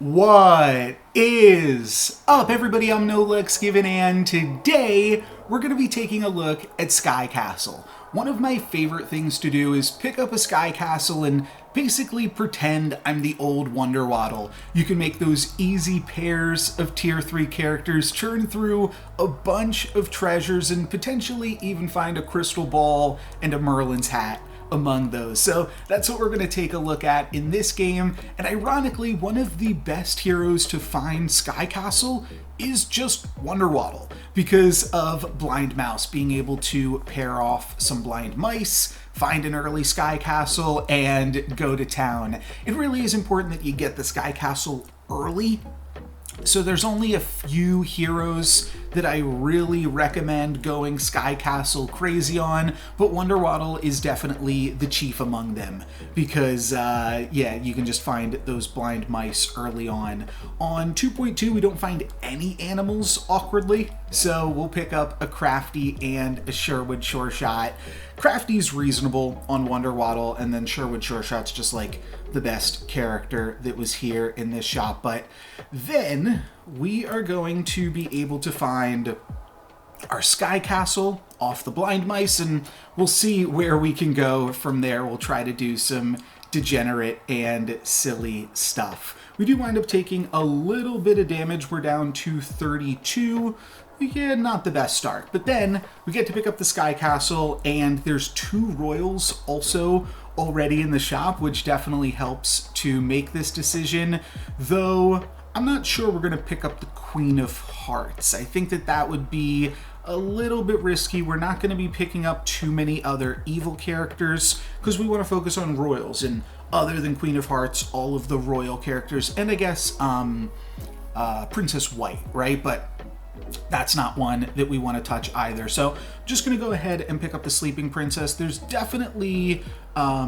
What is up, everybody? I'm NoLuxGiven, and today we're going to be taking a look at Sky Castle. One of my favorite things to do is pick up a Sky Castle and basically pretend I'm the old Wonder Waddle. You can make those easy pairs of tier 3 characters, churn through a bunch of treasures, and potentially even find a crystal ball and a Merlin's hat among those. So that's what we're going to take a look at in this game. And ironically, one of the best heroes to find Sky Castle is just Wonder Waddle, because of Blind Mouse being able to pair off some blind mice, find an early Sky Castle, and go to town. It really is important that you get the Sky Castle early. So there's only a few heroes that I really recommend going Sky Castle crazy on, but Wonder Waddle is definitely the chief among them because, yeah, you can just find those blind mice early on. On 2.2, we don't find any animals awkwardly, so we'll pick up a Crafty and a Sherwood Sure Shot. Crafty's reasonable on Wonder Waddle, and then Sherwood Sure Shot's just like the best character that was here in this shop. But then we are going to be able to find our Sky Castle off the blind mice, and we'll see where we can go from there. We'll try to do some degenerate and silly stuff. We do wind up taking a little bit of damage. We're down to 32. Yeah, not the best start. But then we get to pick up the Sky Castle, and there's 2 royals also already in the shop, which definitely helps to make this decision. Though I'm not sure we're going to pick up the Queen of Hearts. I think that would be a little bit risky. We're not going to be picking up too many other evil characters because we want to focus on royals, and other than Queen of Hearts, all of the royal characters, and I guess Princess White, right? But that's not one that we want to touch either. So just going to go ahead and pick up the Sleeping Princess. There's definitely, I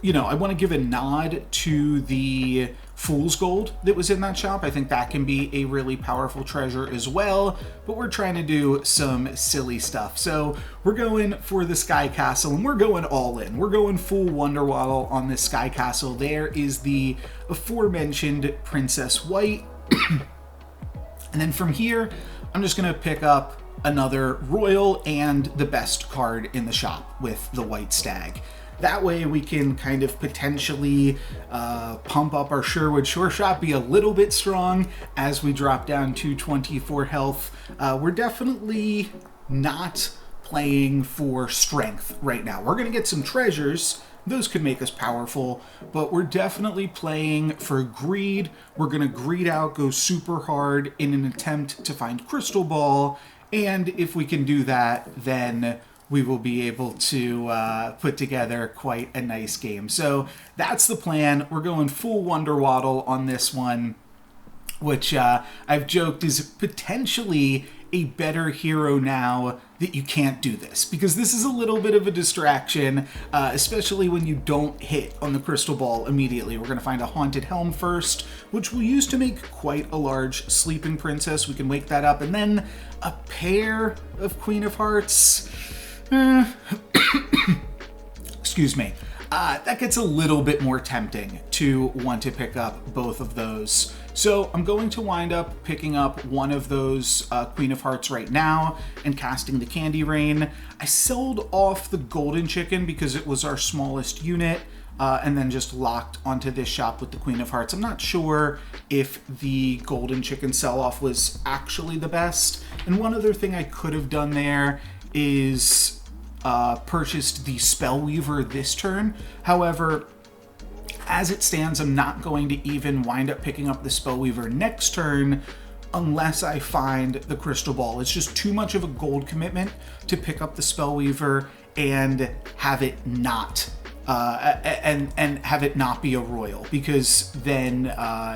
want to give a nod to the Fool's Gold that was in that shop. I think that can be a really powerful treasure as well, but we're trying to do some silly stuff. So we're going for the Sky Castle, and we're going all in. We're going full Wonder Waddle on this Sky Castle. There is the aforementioned Princess White. And then from here, I'm just going to pick up another royal and the best card in the shop with the White Stag. That way we can kind of potentially pump up our Sherwood Sure Shot, be a little bit strong as we drop down to 24 health. We're definitely not playing for strength right now. We're going to get some treasures. Those could make us powerful, but we're definitely playing for greed. We're going to greed out, go super hard in an attempt to find Crystal Ball, and if we can do that, then we will be able to put together quite a nice game. So that's the plan. We're going full Wonder Waddle on this one, which I've joked is potentially a better hero now that you can't do this, because this is a little bit of a distraction, especially when you don't hit on the crystal ball immediately. We're going to find a Haunted Helm first, which we'll use to make quite a large Sleeping Princess. We can wake that up, and then a pair of Queen of Hearts. Excuse me. That gets a little bit more tempting to want to pick up both of those. So I'm going to wind up picking up one of those Queen of Hearts right now and casting the Candy Rain. I sold off the Golden Chicken because it was our smallest unit, and then just locked onto this shop with the Queen of Hearts. I'm not sure if the Golden Chicken sell-off was actually the best. And one other thing I could have done there is purchased the Spellweaver this turn. However, as it stands, I'm not going to even wind up picking up the Spellweaver next turn unless I find the Crystal Ball. It's just too much of a gold commitment to pick up the Spellweaver and have it not and have it not be a royal, because then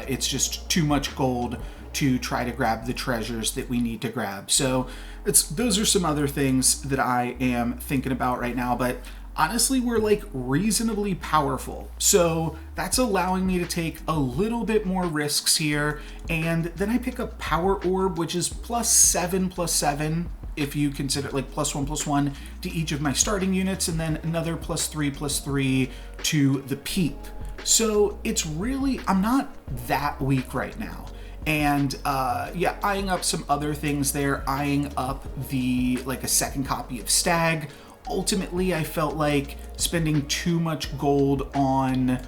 it's just too much gold to try to grab the treasures that we need to grab. So those are some other things that I am thinking about right now, but honestly, we're like reasonably powerful. So that's allowing me to take a little bit more risks here. And then I pick up Power Orb, which is +7/+7, if you consider like +1/+1 to each of my starting units, and then another +3/+3 to the Peep. So it's really, I'm not that weak right now. And yeah, eyeing up some other things there, eyeing up like a second copy of Stag. Ultimately, I felt like spending too much gold on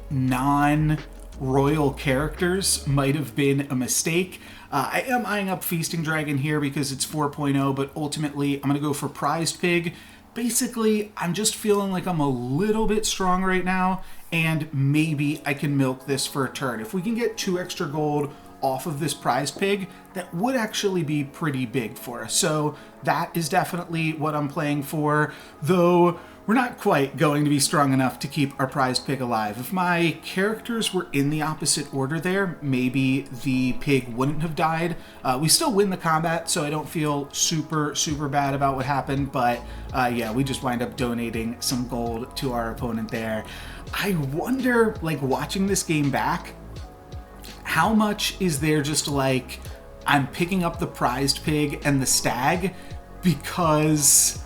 non-royal characters might have been a mistake. I am eyeing up Feasting Dragon here because it's 4.0, but ultimately I'm going to go for Prized Pig. Basically, I'm just feeling like I'm a little bit strong right now, and maybe I can milk this for a turn. If we can get 2 extra gold off of this Prized Pig, that would actually be pretty big for us. So that is definitely what I'm playing for, though we're not quite going to be strong enough to keep our Prized Pig alive. If my characters were in the opposite order there, maybe the pig wouldn't have died. We still win the combat, so I don't feel super bad about what happened, but yeah, we just wind up donating some gold to our opponent there. I wonder, like, watching this game back, how much is there just like, I'm picking up the Prized Pig and the Stag because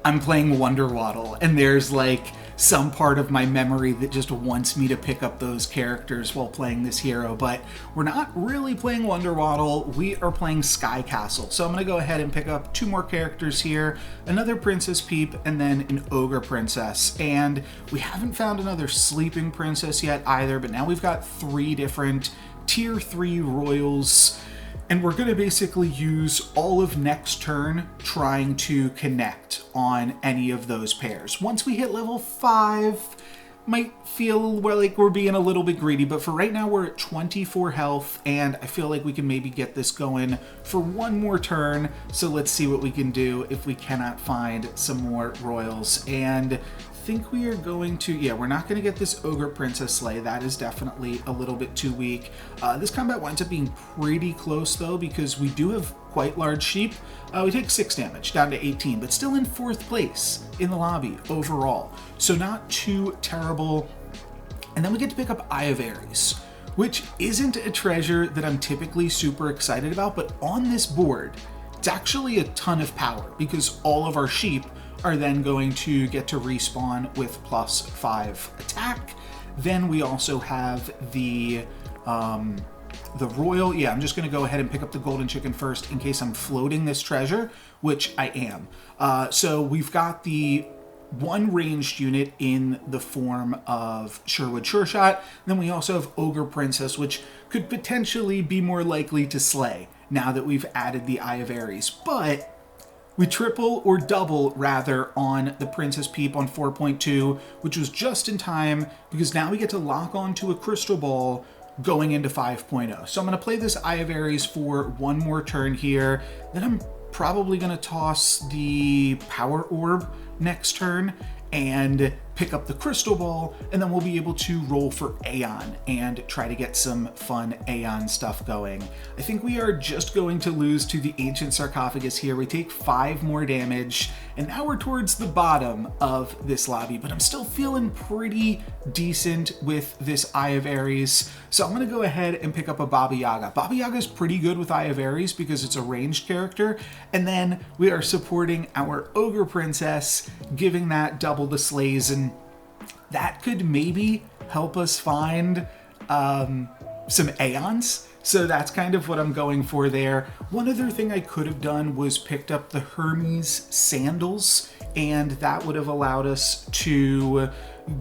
I'm playing Wonder Waddle, and there's like some part of my memory that just wants me to pick up those characters while playing this hero, but we're not really playing Wonder Waddle, we are playing Sky Castle. So I'm gonna go ahead and pick up 2 more characters here, another Princess Peep, and then an Ogre Princess. And we haven't found another Sleeping Princess yet either, but now we've got 3 different tier 3 royals, and we're going to basically use all of next turn trying to connect on any of those pairs. Once we hit level 5, might feel like we're being a little bit greedy, but for right now we're at 24 health, and I feel like we can maybe get this going for 1 more turn. So let's see what we can do if we cannot find some more royals. And I think we are going to, yeah, we're not going to get this Ogre Princess Slay. That is definitely a little bit too weak. This combat winds up being pretty close though, because we do have quite large sheep. We take 6 damage, down to 18, but still in 4th place in the lobby overall. So not too terrible. And then we get to pick up Eye of Aries, which isn't a treasure that I'm typically super excited about, but on this board, it's actually a ton of power because all of our sheep are then going to get to respawn with +5 attack. Then we also have the royal. Yeah, I'm just going to go ahead and pick up the golden chicken first in case I'm floating this treasure, which I am. So we've got the 1 ranged unit in the form of Sherwood Sure Shot. Then we also have Ogre Princess, which could potentially be more likely to slay now that we've added the Eye of Aries. But we triple or double rather on the Princess Peep on 4.2, which was just in time because now we get to lock onto a crystal ball going into 5.0. So I'm going to play this Eye of Aries for 1 more turn here. Then I'm probably going to toss the Power Orb next turn and pick up the crystal ball, and then we'll be able to roll for Aeon and try to get some fun Aeon stuff going. I think we are just going to lose to the Ancient Sarcophagus here. We take 5 more damage, and now we're towards the bottom of this lobby, but I'm still feeling pretty decent with this Eye of Aries. So I'm going to go ahead and pick up a Baba Yaga. Baba Yaga is pretty good with Eye of Aries because it's a ranged character, and then we are supporting our Ogre Princess, giving that double the slays, and that could maybe help us find some Aeons. So that's kind of what I'm going for there. One other thing I could have done was picked up the Hermes sandals, and that would have allowed us to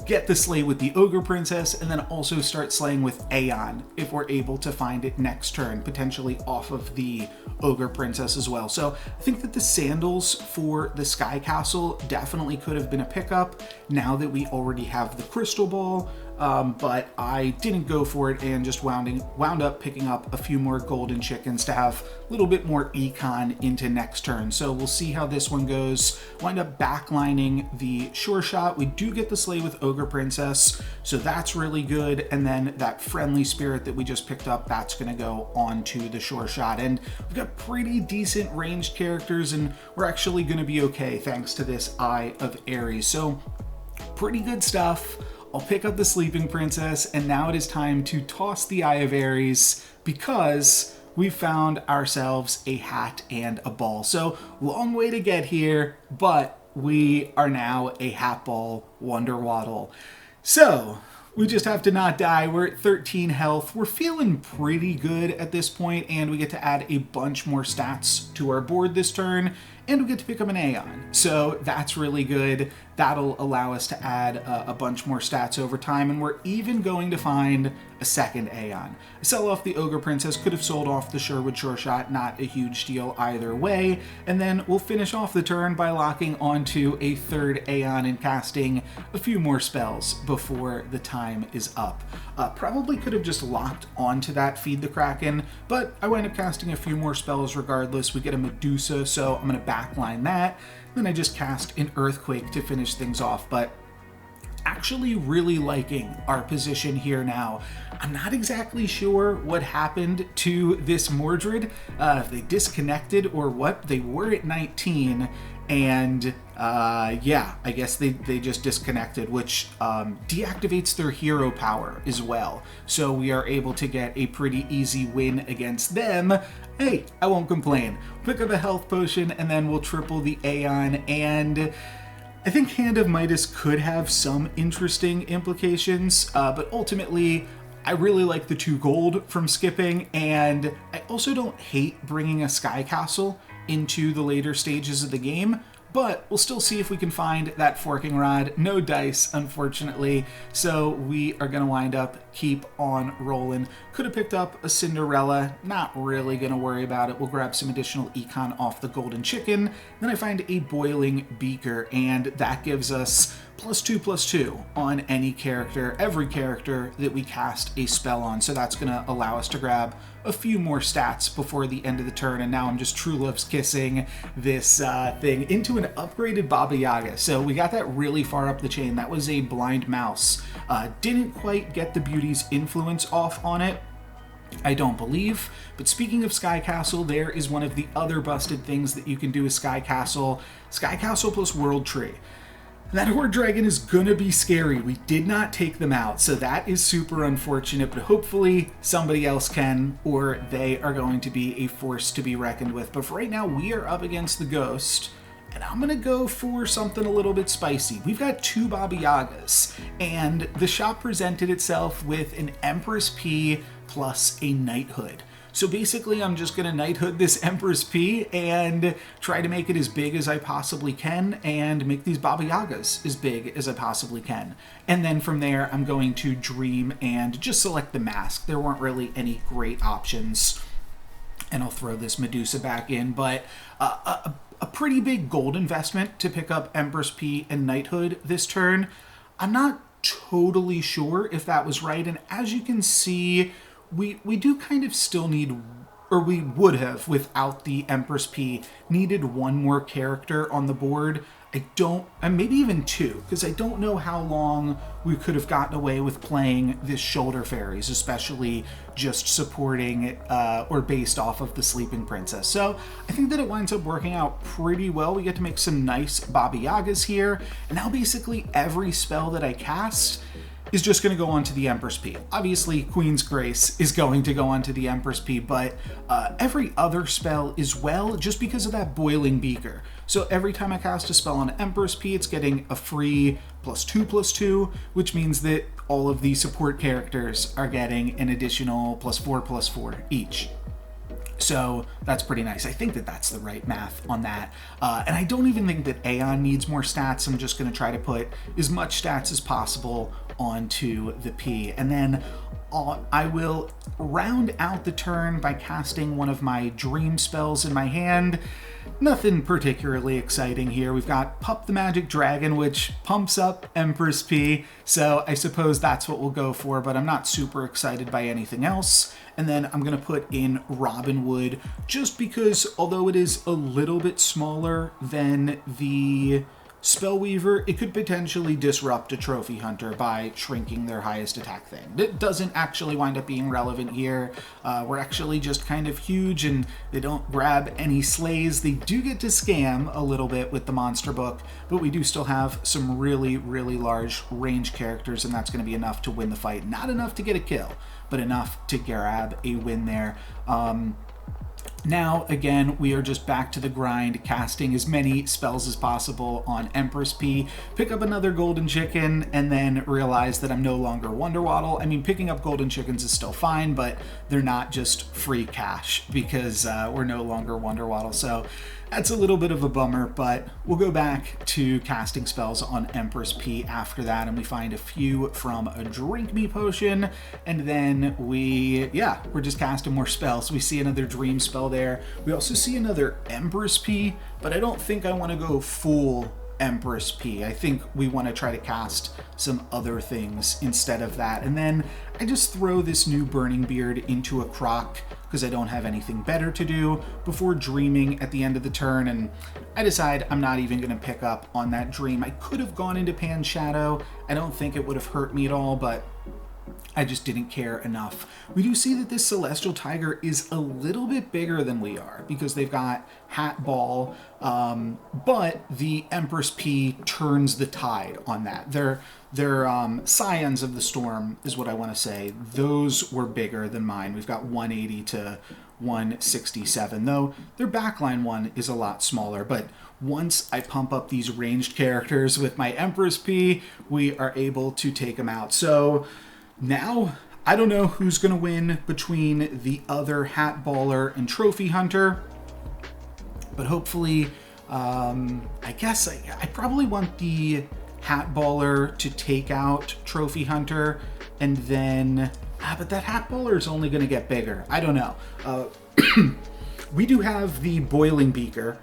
get the slay with the Ogre Princess and then also start slaying with Aeon if we're able to find it next turn, potentially off of the Ogre Princess as well. So I think that the sandals for the Sky Castle definitely could have been a pickup now that we already have the crystal ball. But I didn't go for it and just wound up picking up a few more golden chickens to have a little bit more econ into next turn. So we'll see how this one goes. Wind up backlining the Sure Shot. We do get the slay with Ogre Princess, so that's really good. And then that Friendly Spirit that we just picked up, that's going to go on to the Sure Shot. And we've got pretty decent ranged characters, and we're actually going to be okay thanks to this Eye of Aries. So pretty good stuff. I'll pick up the Sleeping Princess, and now it is time to toss the Eye of Aries because we found ourselves a hat and a ball. So long way to get here, but we are now a hat ball Wonder Waddle. So, we just have to not die. We're at 13 health. We're feeling pretty good at this point, and we get to add a bunch more stats to our board this turn, and we get to pick up an Aeon. So that's really good. That'll allow us to add a bunch more stats over time, and we're even going to find a second Aeon. I sell off the Ogre Princess, could have sold off the Sherwood Sure Shot, not a huge deal either way, and then we'll finish off the turn by locking onto a third Aeon and casting a few more spells before the time is up. Probably could have just locked onto that Feed the Kraken, but I wind up casting a few more spells regardless. We get a Medusa, so I'm going to backline that. Then I just cast an Earthquake to finish things off, but actually really liking our position here now. I'm not exactly sure what happened to this Mordred, if they disconnected or what. They were at 19, and yeah, I guess they just disconnected, which deactivates their hero power as well. So we are able to get a pretty easy win against them. Hey, I won't complain. Pick up a health potion, and then we'll triple the Aeon, and I think Hand of Midas could have some interesting implications, but ultimately, I really like the 2 gold from skipping, and I also don't hate bringing a Sky Castle into the later stages of the game, but we'll still see if we can find that Forking Rod. No dice, unfortunately, so we are going to wind up keep on rolling. Could have picked up a Cinderella, not really going to worry about it. We'll grab some additional econ off the Golden Chicken. Then I find a Boiling Beaker, and that gives us +2/+2 on any character, every character that we cast a spell on. So that's going to allow us to grab a few more stats before the end of the turn, and now I'm just true love's kissing this thing into an upgraded Baba Yaga. So we got that really far up the chain. That was a Blind Mouse. Didn't quite get the Beauty's influence off on it, I don't believe. But speaking of Sky Castle, there is one of the other busted things that you can do with Sky Castle. Sky Castle plus World Tree. That Horde Dragon is gonna be scary. We did not take them out, so that is super unfortunate, but hopefully somebody else can, or they are going to be a force to be reckoned with. But for right now, we are up against the Ghost, and I'm gonna go for something a little bit spicy. We've got 2 Baba Yagas, and the shop presented itself with an Empress P plus a Knighthood. So basically, I'm just going to Knighthood this Empress P and try to make it as big as I possibly can and make these Baba Yagas as big as I possibly can. And then from there, I'm going to Dream and just select the mask. There weren't really any great options. And I'll throw this Medusa back in, but a pretty big gold investment to pick up Empress P and Knighthood this turn. I'm not totally sure if that was right, and as you can see, we do kind of still need, or we would have, without the Empress P, needed 1 more character on the board. And maybe even 2, because I don't know how long we could have gotten away with playing this Shoulder Fairies, especially just supporting it, or based off of the Sleeping Princess. So I think that it winds up working out pretty well. We get to make some nice Baba Yagas here, and now basically every spell that I cast is just going to go on to the Empress P. Obviously, Queen's Grace is going to go on to the Empress P, but every other spell as well, just because of that Boiling Beaker. So every time I cast a spell on Empress P, it's getting a free +2/+2, which means that all of the support characters are getting an additional +4/+4 each. So that's pretty nice. I think that that's the right math on that. And I don't even think that Aeon needs more stats. I'm just going to try to put as much stats as possible onto the P. And then I will round out the turn by casting one of my Dream spells in my hand. Nothing particularly exciting here. We've got Pup the Magic Dragon, which pumps up Empress P, so I suppose that's what we'll go for, but I'm not super excited by anything else. And then I'm going to put in Robin Wood, just because although it is a little bit smaller than the Spellweaver, it could potentially disrupt a Trophy Hunter by shrinking their highest attack thing. It doesn't actually wind up being relevant here. We're actually just kind of huge, and they don't grab any slays. They do get to scam a little bit with the monster book, but we do still have some really, really large range characters, and that's going to be enough to win the fight. Not enough to get a kill, but enough to grab a win there. Now, again, we are just back to the grind, casting as many spells as possible on Empress P, pick up another golden chicken, and then realize that I'm no longer Wonder Waddle. I mean, picking up golden chickens is still fine, but they're not just free cash because we're no longer Wonder Waddle. So that's a little bit of a bummer, but we'll go back to casting spells on Empress P after that, and we find a few from a Drink Me potion, and then we're just casting more spells. We see another dream spell there. We also see another Empress P, but I don't think I want to go full Empress P. I think we want to try to cast some other things instead of that. And then I just throw this new Burning Beard into a crock because I don't have anything better to do before dreaming at the end of the turn, and I decide I'm not even going to pick up on that dream. I could have gone into Pan Shadow. I don't think it would have hurt me at all, but I just didn't care enough. We do see that this Celestial Tiger is a little bit bigger than we are because they've got Hat Ball, but the Empress P turns the tide on that. They're Scions of the Storm is what I want to say. Those were bigger than mine. We've got 180 to 167, though their backline one is a lot smaller. But once I pump up these ranged characters with my Empress P, we are able to take them out. So now, I don't know who's going to win between the other Hat Baller and Trophy Hunter, but hopefully, I guess I probably want the Hat Baller to take out Trophy Hunter, and then, but that Hat Baller is only going to get bigger. I don't know. We do have the Boiling Beaker,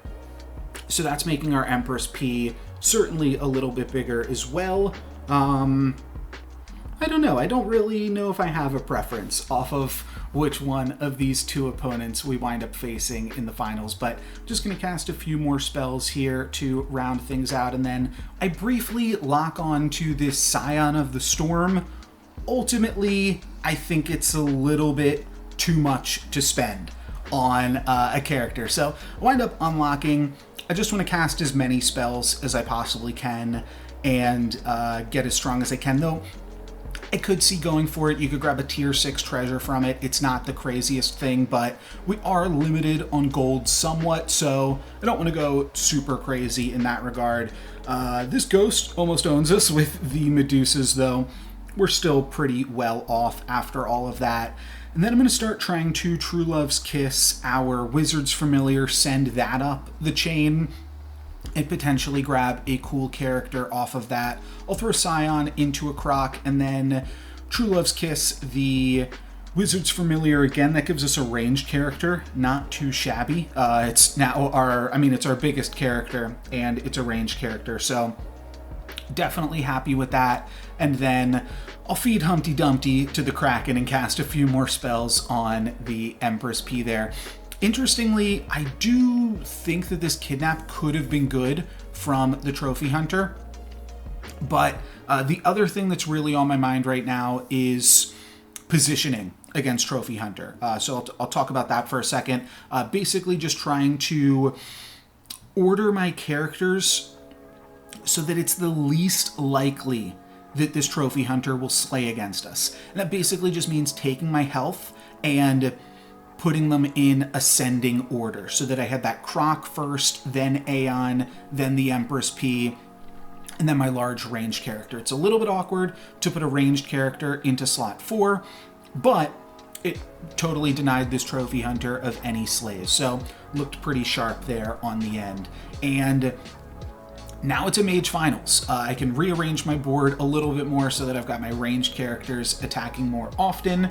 so that's making our Empress P certainly a little bit bigger as well. I don't know. I don't really know if I have a preference off of which one of these two opponents we wind up facing in the finals, but I'm just going to cast a few more spells here to round things out, and then I briefly lock on to this Scion of the Storm. Ultimately, I think it's a little bit too much to spend on a character, so I wind up unlocking. I just want to cast as many spells as I possibly can and get as strong as I can, though I could see going for it. You could grab a tier 6 treasure from it. It's not the craziest thing, but we are limited on gold somewhat, so I don't want to go super crazy in that regard. This ghost almost owns us with the Medusas, though. We're still pretty well off after all of that. And then I'm going to start trying to True Love's Kiss our Wizard's Familiar, send that up the chain, and potentially grab a cool character off of that. I'll throw Scion into a crock, and then True Love's Kiss, the Wizard's Familiar again. That gives us a ranged character, not too shabby. It's our biggest character, and it's a ranged character, so definitely happy with that. And then I'll feed Humpty Dumpty to the Kraken and cast a few more spells on the Empress P there. Interestingly, I do think that this kidnap could have been good from the Trophy Hunter, but the other thing that's really on my mind right now is positioning against Trophy Hunter. So I'll talk about that for a second. Basically just trying to order my characters so that it's the least likely that this Trophy Hunter will slay against us. And that basically just means taking my health and putting them in ascending order, so that I had that Croc first, then Aeon, then the Empress P, and then my large ranged character. It's a little bit awkward to put a ranged character into slot 4, but it totally denied this Trophy Hunter of any slays, so looked pretty sharp there on the end. And now it's a Mage Finals. I can rearrange my board a little bit more so that I've got my ranged characters attacking more often.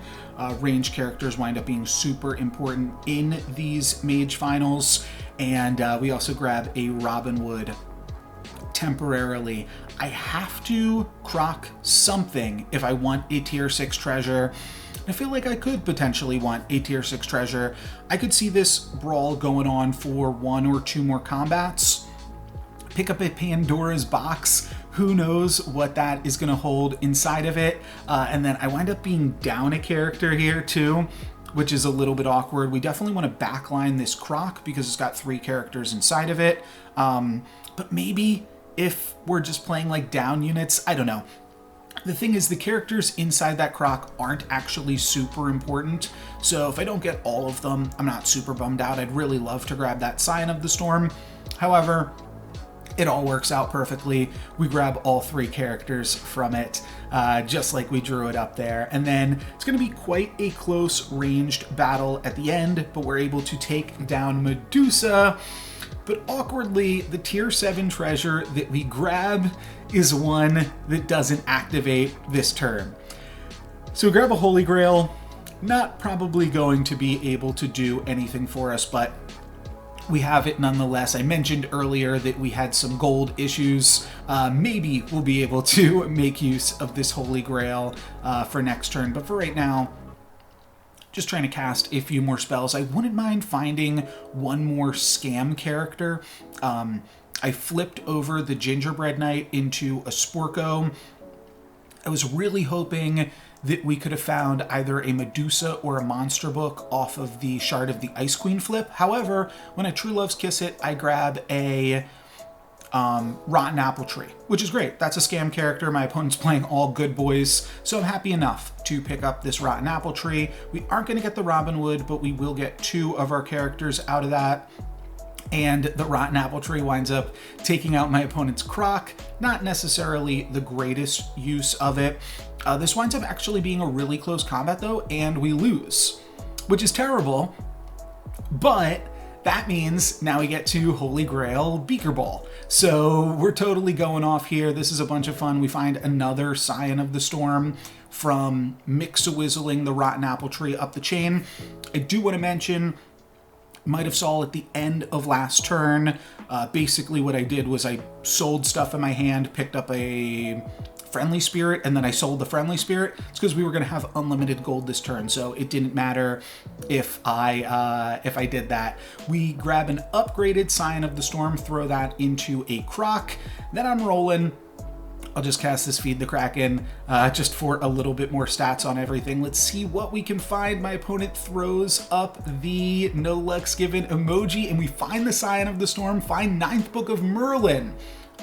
Ranged characters wind up being super important in these Mage Finals. And we also grab a Robin Wood temporarily. I have to croc something if I want a tier 6 treasure. I feel like I could potentially want a tier 6 treasure. I could see this brawl going on for 1 or 2 more combats. Pick up a Pandora's box. Who knows what that is going to hold inside of it. And then I wind up being down a character here too, which is a little bit awkward. We definitely want to backline this croc because it's got 3 characters inside of it. But maybe if we're just playing like down units, I don't know. The thing is, the characters inside that croc aren't actually super important, so if I don't get all of them, I'm not super bummed out. I'd really love to grab that Scion of the Storm. However, it all works out perfectly. We grab all 3 characters from it, just like we drew it up there. And then it's going to be quite a close ranged battle at the end, but we're able to take down Medusa. But awkwardly, the tier 7 treasure that we grab is one that doesn't activate this turn. So we grab a Holy Grail, not probably going to be able to do anything for us, but we have it nonetheless. I mentioned earlier that we had some gold issues. Maybe we'll be able to make use of this Holy Grail for next turn, but for right now, just trying to cast a few more spells. I wouldn't mind finding one more scam character. I flipped over the Gingerbread Knight into a Sporko. I was really hoping that we could have found either a Medusa or a Monster Book off of the Shard of the Ice Queen flip. However, when I True Love's Kiss it, I grab a Rotten Apple Tree, which is great. That's a scam character. My opponent's playing all good boys, so I'm happy enough to pick up this Rotten Apple Tree. We aren't going to get the Robin Hood, but we will get 2 of our characters out of that. And the Rotten Apple Tree winds up taking out my opponent's Croc. Not necessarily the greatest use of it. This winds up actually being a really close combat though, and we lose, which is terrible, but that means now we get to Holy Grail Beaker Ball. So we're totally going off here. This is a bunch of fun. We find another Scion of the Storm from Mix-a-Whizzling the Rotten Apple Tree up the chain. I do want to mention, might have saw at the end of last turn, basically what I did was I sold stuff in my hand, picked up a Friendly Spirit, and then I sold the Friendly Spirit. It's because we were going to have unlimited gold this turn, so it didn't matter if I did that. We grab an upgraded Scion of the Storm, throw that into a Croc, then I'm rolling. I'll just cast this Feed the Kraken just for a little bit more stats on everything. Let's see what we can find. My opponent throws up the no luck's given emoji, and we find the Scion of the Storm, find 9th Book of Merlin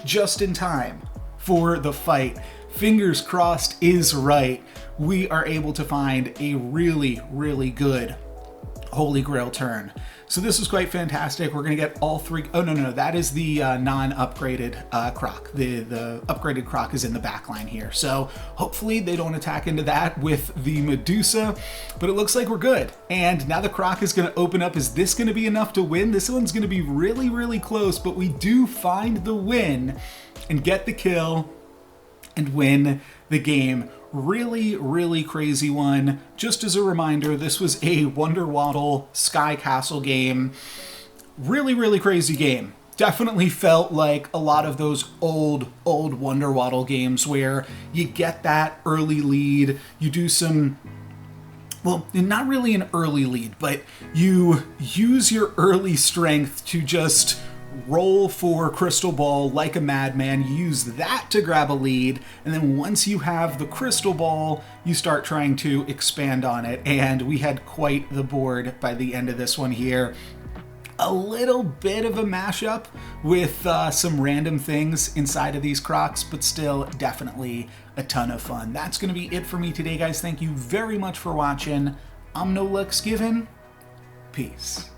just in time for the fight. Fingers crossed is right. We are able to find a really, really good Holy Grail turn. So this is quite fantastic. We're going to get all 3. Oh, no, that is the non-upgraded Croc. The upgraded Croc is in the back line here. So hopefully they don't attack into that with the Medusa, but it looks like we're good. And now the Croc is going to open up. Is this going to be enough to win? This one's going to be really, really close, but we do find the win and get the kill and win the game. Really, really crazy one. Just as a reminder, this was a Wonder Waddle Sky Castle game. Really, really crazy game. Definitely felt like a lot of those old Wonder Waddle games where you get that early lead, you do some, well, not really an early lead, but you use your early strength to just roll for Crystal Ball like a madman, use that to grab a lead, and then once you have the Crystal Ball, you start trying to expand on it, and we had quite the board by the end of this one here. A little bit of a mashup with some random things inside of these Crocs, but still definitely a ton of fun. That's going to be it for me today, guys. Thank you very much for watching. I'm No Luck's Given. Peace.